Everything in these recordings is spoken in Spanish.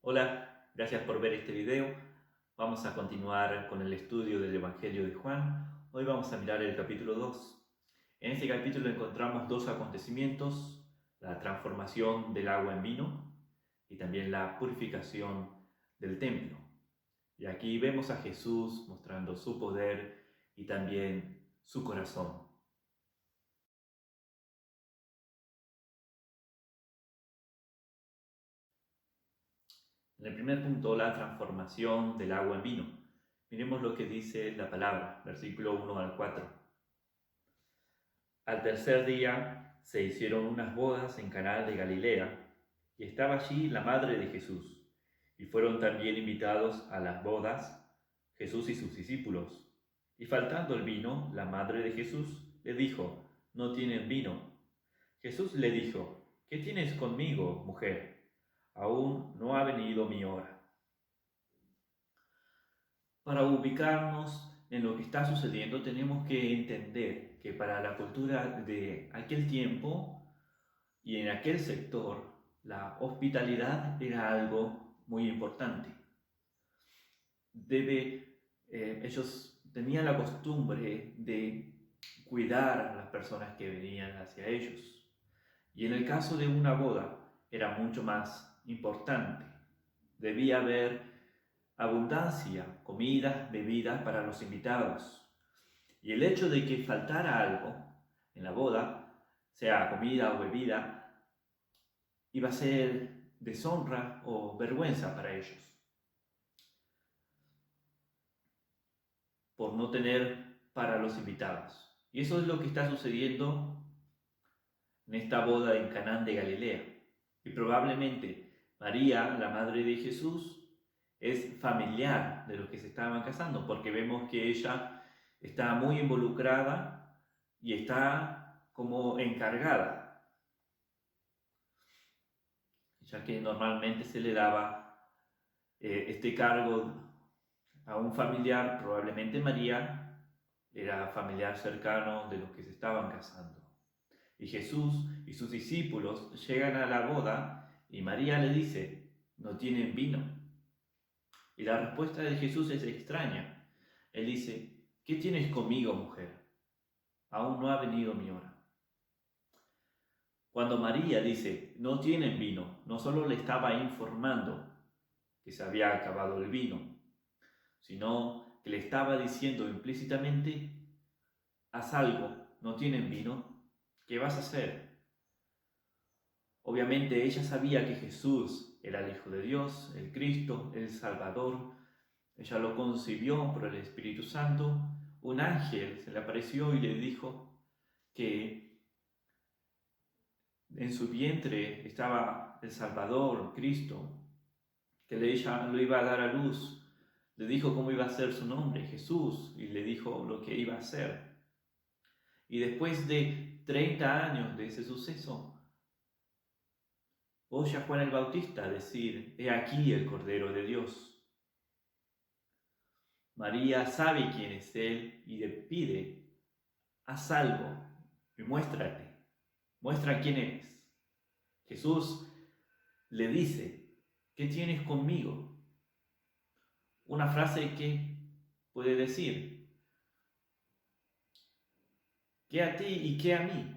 Hola, gracias por ver este video. Vamos a continuar con el estudio del Evangelio de Juan. Hoy vamos a mirar el capítulo 2. En este capítulo encontramos dos acontecimientos: la transformación del agua en vino y también la purificación del templo. Y aquí vemos a Jesús mostrando su poder y también su corazón. En el primer punto, la transformación del agua en vino. Miremos lo que dice la palabra, versículo 1 al 4. Al tercer día se hicieron unas bodas en Caná de Galilea, y estaba allí la madre de Jesús, y fueron también invitados a las bodas Jesús y sus discípulos. Y faltando el vino, la madre de Jesús le dijo: no tienen vino. Jesús le dijo: ¿qué tienes conmigo, mujer? Aún no ha venido mi hora. Para ubicarnos en lo que está sucediendo, tenemos que entender que para la cultura de aquel tiempo y en aquel sector, la hospitalidad era algo muy importante. Ellos tenían la costumbre de cuidar a las personas que venían hacia ellos. Y en el caso de una boda, era mucho más importante. Debía haber abundancia, comidas, bebidas para los invitados. Y el hecho de que faltara algo en la boda, sea comida o bebida, iba a ser deshonra o vergüenza para ellos, por no tener para los invitados. Y eso es lo que está sucediendo en esta boda en Canaán de Galilea. Y probablemente María, la madre de Jesús, es familiar de los que se estaban casando, porque vemos que ella está muy involucrada y está como encargada, ya que normalmente se le daba este cargo a un familiar. Probablemente María era familiar cercano de los que se estaban casando. Y Jesús y sus discípulos llegan a la boda y María le dice: no tienen vino. Y la respuesta de Jesús es extraña. Él dice: ¿qué tienes conmigo, mujer? Aún no ha venido mi hora. Cuando María dice no tienen vino, no solo le estaba informando que se había acabado el vino, sino que le estaba diciendo implícitamente: haz algo, no tienen vino, ¿qué vas a hacer? Obviamente ella sabía que Jesús era el Hijo de Dios, el Cristo, el Salvador. Ella lo concibió por el Espíritu Santo. Un ángel se le apareció y le dijo que en su vientre estaba el Salvador, Cristo, que ella lo iba a dar a luz. Le dijo cómo iba a ser su nombre, Jesús, y le dijo lo que iba a hacer. Y después de 30 años de ese suceso, oye a Juan el Bautista decir: he aquí el Cordero de Dios. María sabe quién es Él y le pide: haz algo y muéstrate, muestra quién eres. Jesús le dice: ¿qué tienes conmigo? Una frase que puede decir: ¿qué a ti y qué a mí?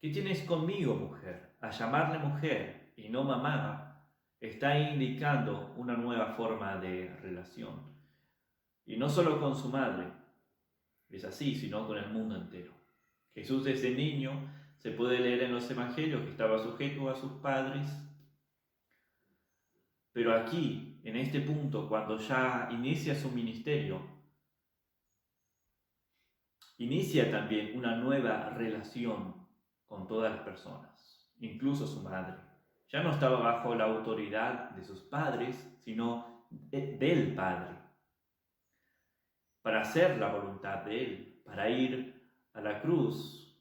¿Qué tienes conmigo, mujer? A llamarle mujer y no mamá está indicando una nueva forma de relación. Y no solo con su madre es así, sino con el mundo entero. Jesús desde niño, se puede leer en los evangelios, que estaba sujeto a sus padres, pero aquí, en este punto, cuando ya inicia su ministerio, inicia también una nueva relación con todas las personas, incluso su madre. Ya no estaba bajo la autoridad de sus padres, sino del Padre, para hacer la voluntad de Él, para ir a la cruz,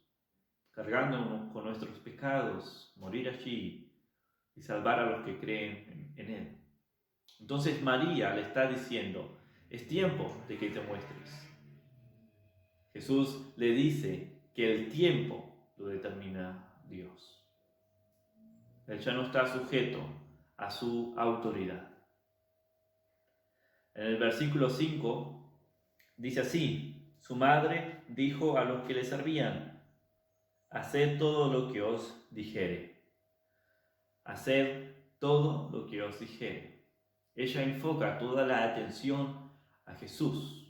cargándonos con nuestros pecados, morir allí y salvar a los que creen en Él. Entonces María le está diciendo: es tiempo de que te muestres. Jesús le dice que el tiempo lo determina Dios. Él ya no está sujeto a su autoridad. En el versículo 5 dice así: su madre dijo a los que le servían: haced todo lo que os dijere. Haced todo lo que os dijere. Ella enfoca toda la atención a Jesús.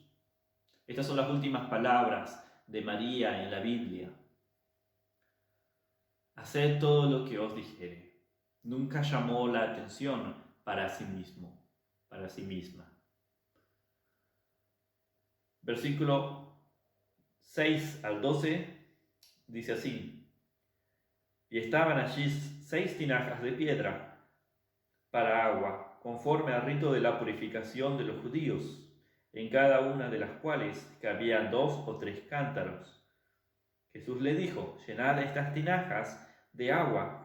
Estas son las últimas palabras de María en la Biblia. Haced todo lo que os dijere. Nunca llamó la atención para sí mismo, para sí misma. Versículo 6 al 12 dice así: y estaban allí 6 tinajas de piedra para agua, conforme al rito de la purificación de los judíos, en cada una de las cuales cabían 2 o 3 cántaros. Jesús le dijo: llenad estas tinajas de agua.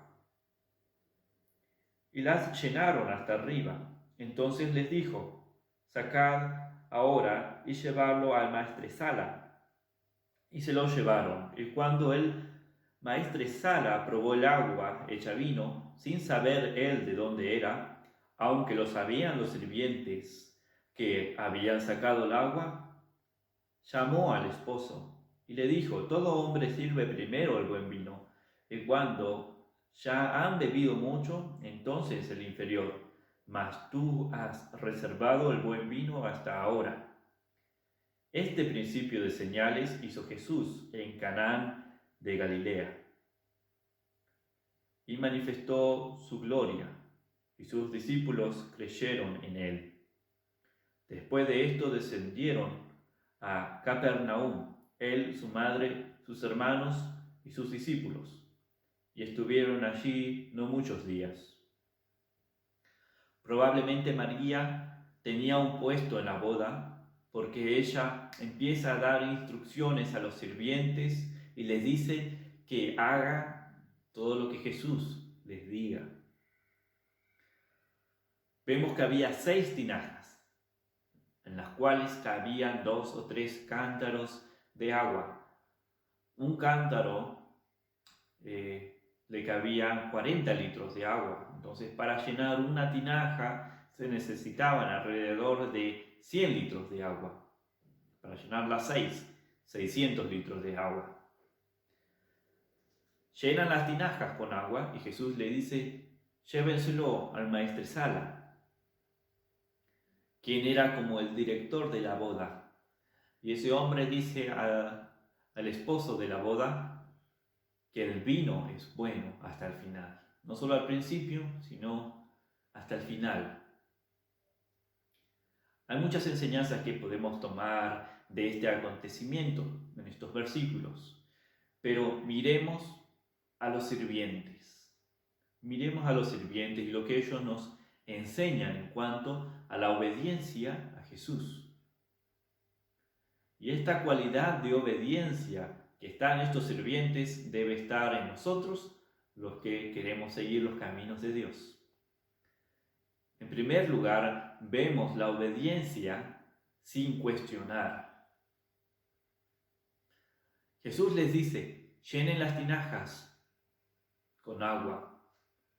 Y las llenaron hasta arriba. Entonces les dijo: sacad ahora y llevadlo al maestresala. Y se lo llevaron. Y cuando el maestresala probó el agua hecha vino, sin saber él de dónde era, aunque lo sabían los sirvientes que habían sacado el agua, llamó al esposo y le dijo: todo hombre sirve primero el buen vino, y cuando ya han bebido mucho, entonces el inferior, mas tú has reservado el buen vino hasta ahora. Este principio de señales hizo Jesús en Canaán de Galilea, y manifestó su gloria, y sus discípulos creyeron en él. Después de esto descendieron a Capernaum, él, su madre, sus hermanos y sus discípulos, y estuvieron allí no muchos días. Probablemente María tenía un puesto en la boda, porque ella empieza a dar instrucciones a los sirvientes y les dice que haga todo lo que Jesús les diga. Vemos que había 6 tinajas, en las cuales cabían 2 o 3 cántaros de agua. Un cántaro le cabían 40 litros de agua. Entonces, para llenar una tinaja se necesitaban alrededor de 100 litros de agua. Para llenar las 600 litros de agua. Llenan las tinajas con agua y Jesús le dice: llévenselo al maestresala, quien era como el director de la boda. Y ese hombre dice al esposo de la boda que el vino es bueno hasta el final. No solo al principio, sino hasta el final. Hay muchas enseñanzas que podemos tomar de este acontecimiento en estos versículos, pero miremos a los sirvientes. Miremos a los sirvientes y lo que ellos nos enseñan en cuanto a la obediencia a Jesús. Y esta cualidad de obediencia que está en estos sirvientes debe estar en nosotros, los que queremos seguir los caminos de Dios. En primer lugar, vemos la obediencia sin cuestionar. Jesús les dice: llenen las tinajas con agua.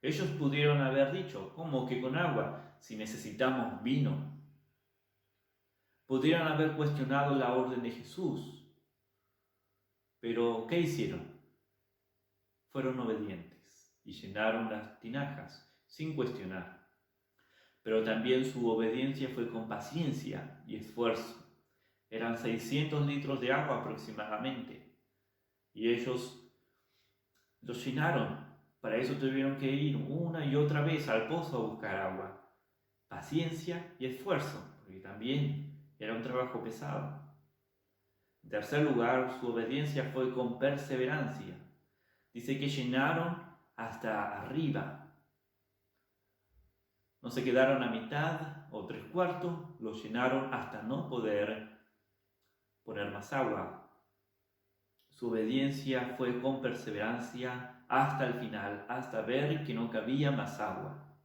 Ellos pudieron haber dicho: ¿cómo que con agua? Si necesitamos vino. Pudieron haber cuestionado la orden de Jesús. Pero, ¿qué hicieron? Fueron obedientes y llenaron las tinajas sin cuestionar. Pero también su obediencia fue con paciencia y esfuerzo. Eran 600 litros de agua aproximadamente. Y ellos los llenaron. Para eso tuvieron que ir una y otra vez al pozo a buscar agua. Paciencia y esfuerzo, porque también era un trabajo pesado. En tercer lugar, su obediencia fue con perseverancia. Dice que llenaron hasta arriba. No se quedaron a mitad o 3/4, lo llenaron hasta no poder poner más agua. Su obediencia fue con perseverancia hasta el final, hasta ver que no cabía más agua.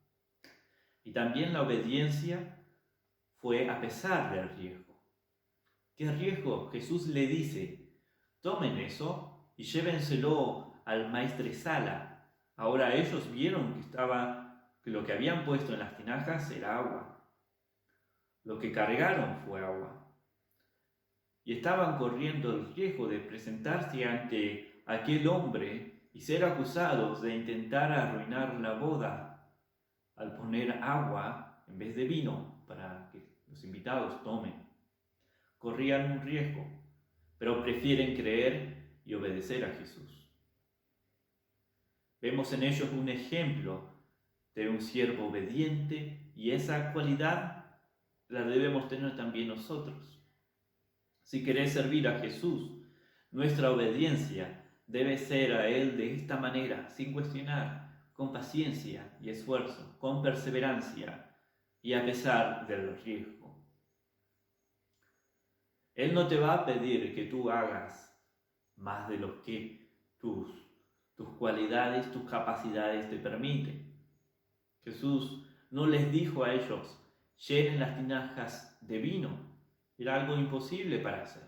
Y también la obediencia fue a pesar del riesgo. ¿Qué riesgo? Jesús le dice: tomen eso y llévenselo al maestresala, Ahora ellos vieron que lo que habían puesto en las tinajas era agua. Lo que cargaron fue agua. Y estaban corriendo el riesgo de presentarse ante aquel hombre y ser acusados de intentar arruinar la boda al poner agua en vez de vino para que los invitados tomen. Corrían un riesgo, pero prefieren creer y obedecer a Jesús. Vemos en ellos un ejemplo de un siervo obediente y esa cualidad la debemos tener también nosotros. Si querés servir a Jesús, nuestra obediencia debe ser a Él de esta manera, sin cuestionar, con paciencia y esfuerzo, con perseverancia y a pesar del riesgo. Él no te va a pedir que tú hagas más de lo que tus cualidades, tus capacidades te permiten. Jesús no les dijo a ellos, llenen las tinajas de vino. Era algo imposible para hacer.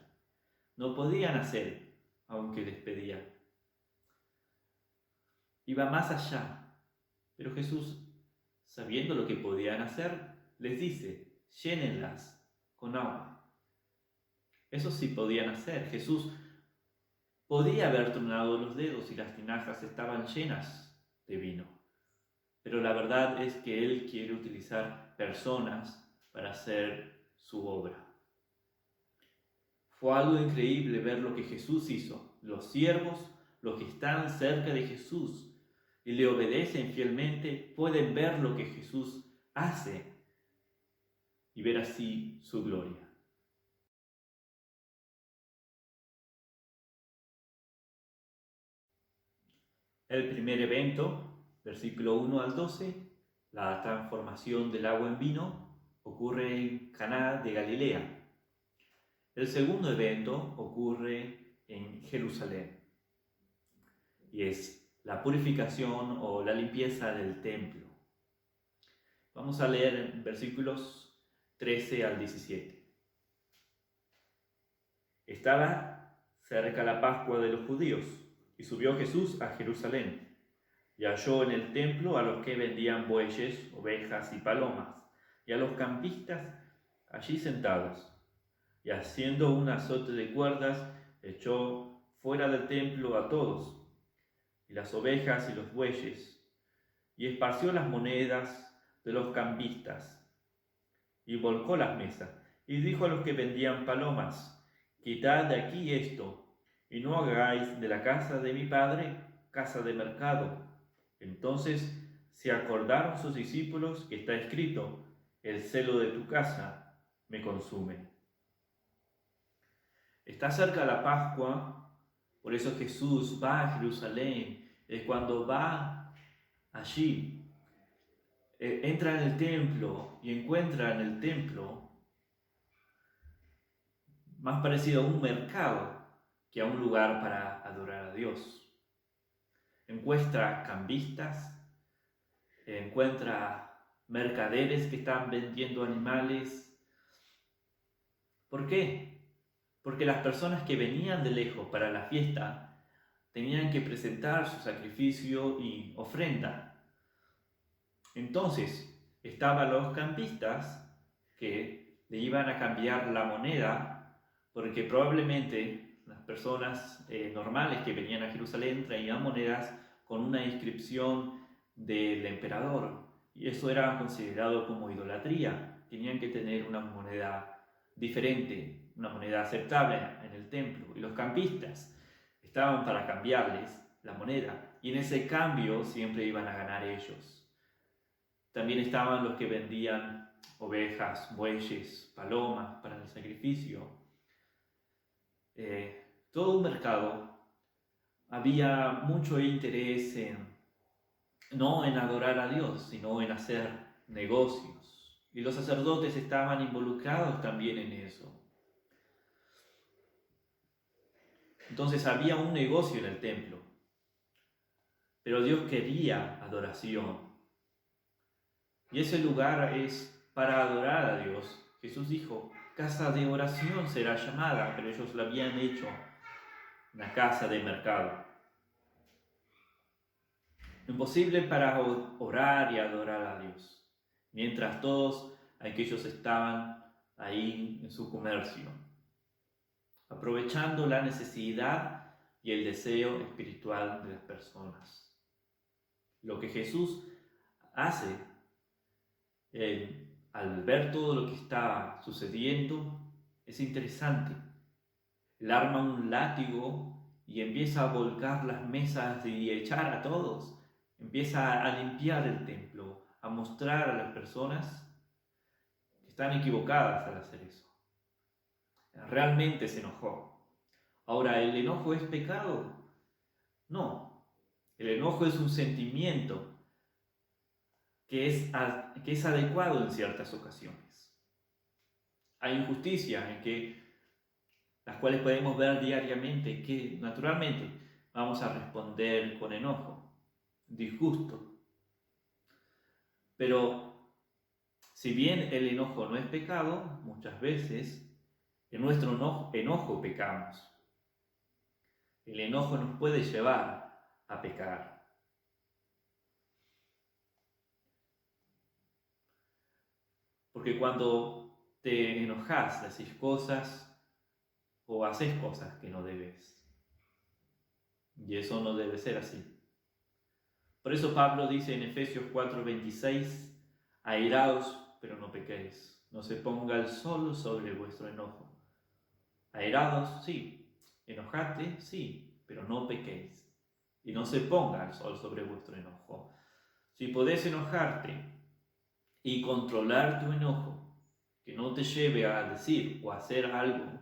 No podían hacer, aunque les pedía. Iba más allá. Pero Jesús, sabiendo lo que podían hacer, les dice, llénenlas con agua. Eso sí podían hacer. Jesús podía haber tronado los dedos y las tinajas estaban llenas de vino. Pero la verdad es que Él quiere utilizar personas para hacer su obra. Fue algo increíble ver lo que Jesús hizo. Los siervos, los que están cerca de Jesús y le obedecen fielmente, pueden ver lo que Jesús hace y ver así su gloria. El primer evento, versículo 1 al 12, la transformación del agua en vino, ocurre en Caná de Galilea. El segundo evento ocurre en Jerusalén y es la purificación o la limpieza del templo. Vamos a leer versículos 13 al 17. Estaba cerca la Pascua de los judíos y subió Jesús a Jerusalén y halló en el templo a los que vendían bueyes, ovejas y palomas y a los campistas allí sentados. Y haciendo un azote de cuerdas, echó fuera del templo a todos, y las ovejas y los bueyes, y esparció las monedas de los campistas, y volcó las mesas, y dijo a los que vendían palomas, quitad de aquí esto, y no hagáis de la casa de mi padre casa de mercado. Entonces se acordaron sus discípulos que está escrito, el celo de tu casa me consume. Está cerca la Pascua, por eso Jesús va a Jerusalén. Es cuando va allí, entra en el templo y encuentra en el templo más parecido a un mercado que a un lugar para adorar a Dios. Encuentra cambistas, encuentra mercaderes que están vendiendo animales. ¿Por qué? Porque las personas que venían de lejos para la fiesta tenían que presentar su sacrificio y ofrenda. Entonces, estaban los campistas que le iban a cambiar la moneda, porque probablemente las personas normales que venían a Jerusalén traían monedas con una inscripción del emperador, y eso era considerado como idolatría. Tenían que tener una moneda diferente, una moneda aceptable en el templo, y los campistas estaban para cambiarles la moneda, y en ese cambio siempre iban a ganar ellos. También estaban los que vendían ovejas, bueyes, palomas para el sacrificio. Todo un mercado. Había mucho interés no en adorar a Dios, sino en hacer negocios. Y los sacerdotes estaban involucrados también en eso. Entonces había un negocio en el templo, pero Dios quería adoración. Y ese lugar es para adorar a Dios. Jesús dijo, casa de oración será llamada, pero ellos la habían hecho una casa de mercado. Imposible para orar y adorar a Dios, mientras todos aquellos estaban ahí en su comercio, aprovechando la necesidad y el deseo espiritual de las personas. Lo que Jesús hace al ver todo lo que está sucediendo es interesante. Él arma un látigo y empieza a volcar las mesas y echar a todos. Empieza a limpiar el templo, a mostrar a las personas que están equivocadas al hacer eso. Realmente se enojó. Ahora, ¿el enojo es pecado? No. El enojo es un sentimiento que es adecuado en ciertas ocasiones. Hay injusticias las cuales podemos ver diariamente, que naturalmente vamos a responder con enojo, disgusto. Pero si bien el enojo no es pecado, muchas veces en nuestro enojo pecamos. El enojo nos puede llevar a pecar. Porque cuando te enojas, decís cosas o haces cosas que no debes. Y eso no debe ser así. Por eso Pablo dice en Efesios 4:26, airaos, pero no pequéis. No se ponga el sol sobre vuestro enojo. Airados, sí. Enojate, sí, pero no pequéis. Y no se ponga el sol sobre vuestro enojo. Si podés enojarte y controlar tu enojo, que no te lleve a decir o a hacer algo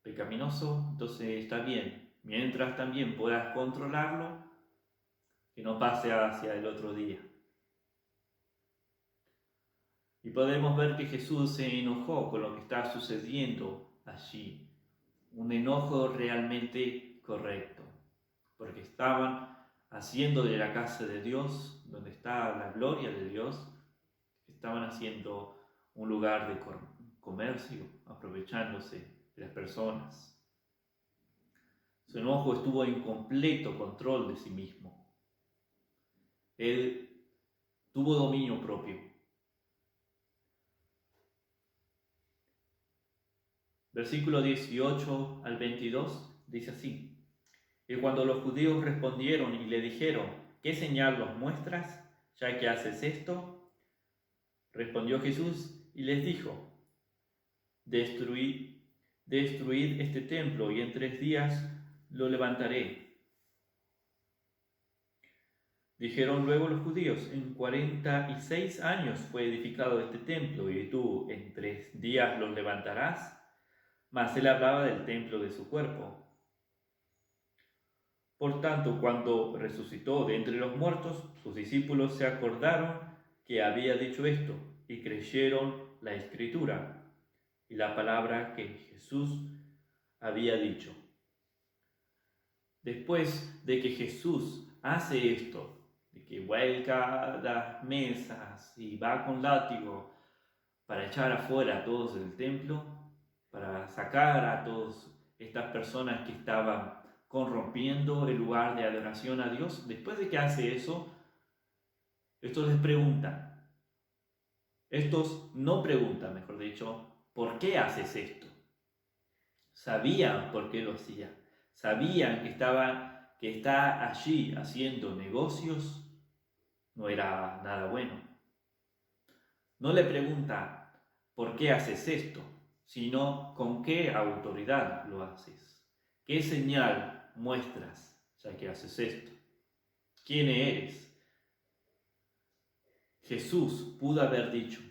pecaminoso, entonces está bien. Mientras también puedas controlarlo, que no pase hacia el otro día. Y podemos ver que Jesús se enojó con lo que está sucediendo allí. Un enojo realmente correcto, porque estaban haciendo de la casa de Dios, donde está la gloria de Dios, estaban haciendo un lugar de comercio, aprovechándose de las personas. Su enojo estuvo en completo control de sí mismo. Él tuvo dominio propio. Versículo 18 al 22 dice así: Y cuando los judíos respondieron y le dijeron, ¿qué señal nos muestras, ya que haces esto? Respondió Jesús y les dijo, destruid este templo y en 3 días lo levantaré. Dijeron luego los judíos, en 46 años fue edificado este templo y tú en 3 días lo levantarás. Mas él hablaba del templo de su cuerpo. Por tanto, cuando resucitó de entre los muertos, sus discípulos se acordaron que había dicho esto y creyeron la escritura y la palabra que Jesús había dicho. Después de que Jesús hace esto, de que vuelca las mesas y va con látigo para echar afuera a todos del templo, para sacar a todas estas personas que estaban corrompiendo el lugar de adoración a Dios, después de que hace eso, estos les preguntan, estos no preguntan, mejor dicho, ¿por qué haces esto? Sabían por qué lo hacía, sabían que está allí haciendo negocios no era nada bueno. No le pregunta, ¿por qué haces esto?, sino con qué autoridad lo haces. ¿Qué señal muestras ya que haces esto? ¿Quién eres? Jesús pudo haber dicho,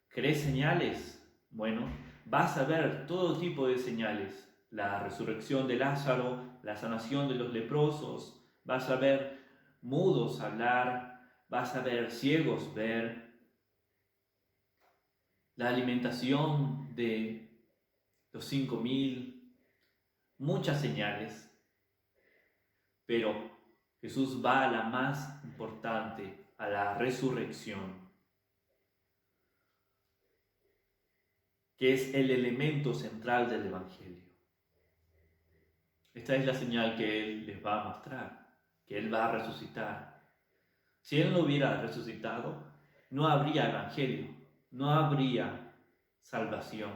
¿querés señales? Bueno, vas a ver todo tipo de señales. La resurrección de Lázaro, la sanación de los leprosos, vas a ver mudos hablar, vas a ver ciegos ver, la alimentación de los 5.000, muchas señales, pero Jesús va a la más importante, a la resurrección, que es el elemento central del Evangelio. Esta es la señal que Él les va a mostrar. que Él va a resucitar. Si Él no hubiera resucitado, no habría evangelio, no habría salvación.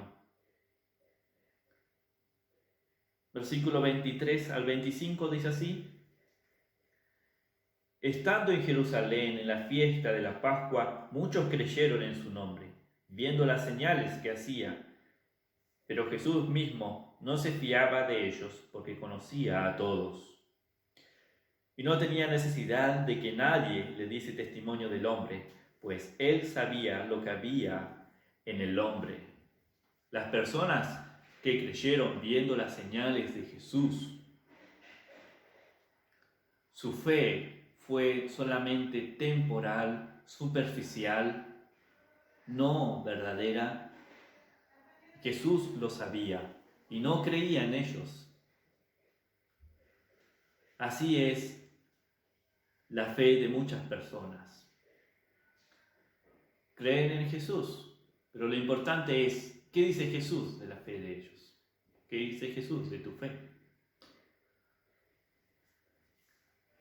Versículo 23 al 25 dice así: Estando en Jerusalén en la fiesta de la Pascua, muchos creyeron en su nombre, viendo las señales que hacía. Pero Jesús mismo no se fiaba de ellos porque conocía a todos. Y no tenía necesidad de que nadie le diese testimonio del hombre, pues él sabía lo que había en el hombre. Las personas que creyeron viendo las señales de Jesús, su fe fue solamente temporal, superficial, no verdadera. Jesús lo sabía y no creía en ellos. Así es la fe de muchas personas. Creen en Jesús, pero lo importante es, ¿qué dice Jesús de la fe de ellos? ¿Qué dice Jesús de tu fe?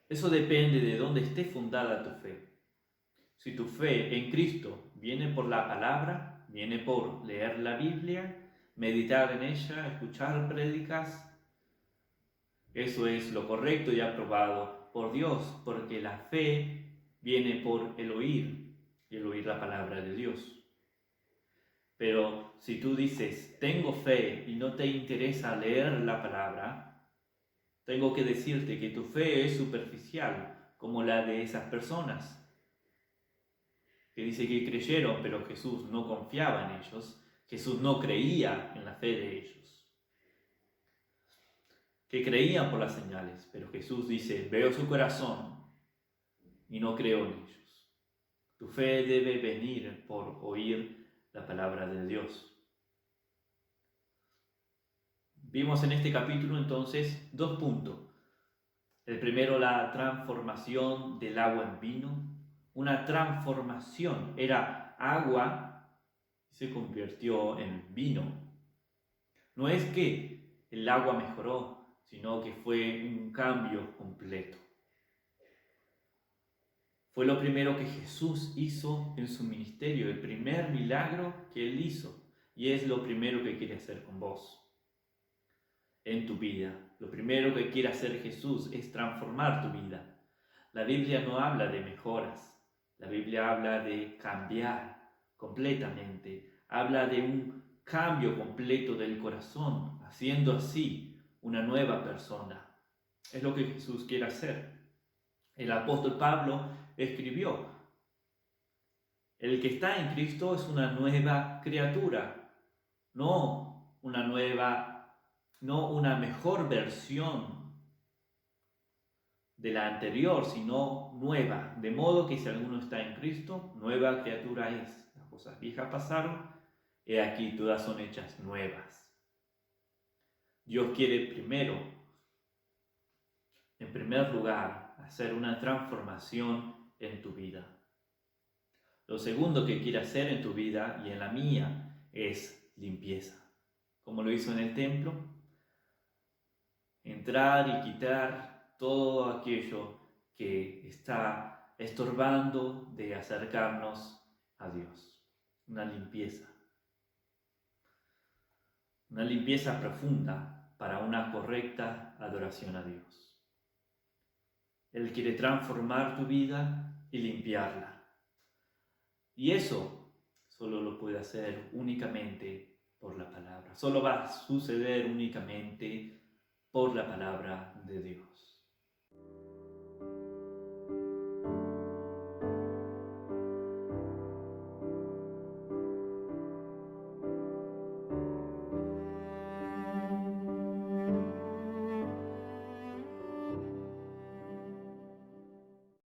Eso depende de dónde esté fundada tu fe. Si tu fe en Cristo viene por la palabra, viene por leer la Biblia, meditar en ella, escuchar prédicas, eso es lo correcto y aprobado por Dios, porque la fe viene por el oír, y el oír la palabra de Dios. Pero si tú dices, tengo fe y no te interesa leer la palabra, tengo que decirte que tu fe es superficial, como la de esas personas que dice que creyeron, pero Jesús no confiaba en ellos, Jesús no creía en la fe de ellos. Que creían por las señales, pero Jesús dice, veo su corazón y no creo en ellos. Tu fe debe venir por oír la palabra de Dios. Vimos en este capítulo entonces 2 puntos. El primero, la transformación del agua en vino. Una transformación, era agua y se convirtió en vino. No es que el agua mejoró, sino que fue un cambio completo. Fue lo primero que Jesús hizo en su ministerio, el primer milagro que Él hizo, y es lo primero que quiere hacer con vos. En tu vida, lo primero que quiere hacer Jesús es transformar tu vida. La Biblia no habla de mejoras, la Biblia habla de cambiar completamente, habla de un cambio completo del corazón, haciendo así una nueva persona. Es lo que Jesús quiere hacer. El apóstol Pablo escribió, el que está en Cristo es una nueva criatura, no una mejor versión de la anterior, sino nueva. De modo que si alguno está en Cristo, nueva criatura es. Las cosas viejas pasaron, he aquí todas son hechas nuevas. Dios quiere en primer lugar, hacer una transformación en tu vida. Lo segundo que quiere hacer en tu vida y en la mía es limpieza. Como lo hizo en el templo, entrar y quitar todo aquello que está estorbando de acercarnos a Dios. Una limpieza profunda para una correcta adoración a Dios. Él quiere transformar tu vida y limpiarla. Y eso solo lo puede hacer únicamente por la palabra. Solo va a suceder únicamente por la palabra de Dios.